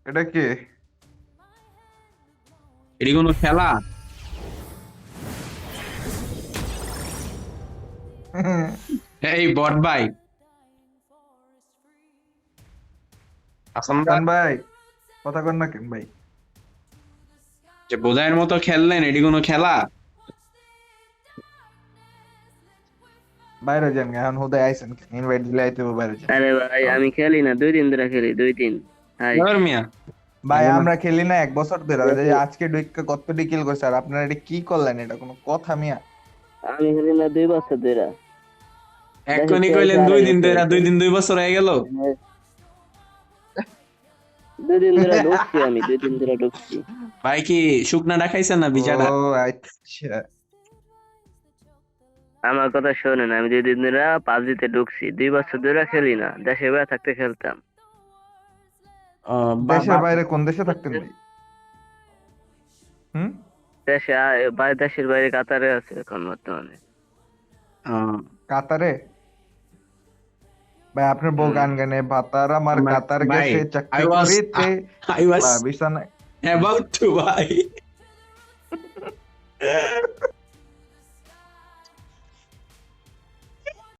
এটা কে? এটি কোনো খেলা? এই বট ভাই, কান আসলে ভাই, কথা কন না কেন ভাই? যে বোঝাইয়ের মতো খেললেন, এটি কোনো খেলা? বাইরে যান এখন, হুদায় আইসেন, ইনভাইট দিলে আইতে হবে, বাইরে যান। আরে ভাই আমি খেলি না, 2 দিন ধরে খেলি, 2 দিন। হাই। এবার মিয়া ভাই ভালো না। আমরা খেলি না 1 বছর ধরে, ওই যে দেখো, আজকে ডুইকা কত ডিকিল করছে, আর আপনারা এটা কি করলেন? এটা কোনো কথা মিয়া? আমি খেলি না 2 বছর ধরে। দেখো এক্ষুনি কে আছে, কইলেন দুই আরেক দিন বছর ধরে, আছে। 2 দিন 2 বছর হয়ে গেল। হ্যাঁ, 2 দিন ধরে ঢুকছি, আমি 2 দিন ধরে ঢুকছি। ভাই কি শুকনাটা খাইছেন না ও বিচাটা? আচ্ছা। আমার কথা শোনেন, আমি 2 দিন ধরে পাবজিতে ঢুকছি, 2 বছর ধরে খেলি না, দেশে বাইরে থাকতে খেলতাম। দেশের বাইরে কোন দেশে থাকতেন ভাই? হুম? দেশের বাইরে কাতারে আছে এখন বর্তমানে। কাতারে? ভাই আপনার বউ হুম। গান গানে, ভাতার আমার কাতার ভাই গেছে আই চাকরি ওয়াজ করিতে, আই ওয়াজ বিছানায়। অ্যাবাউট টু ভাই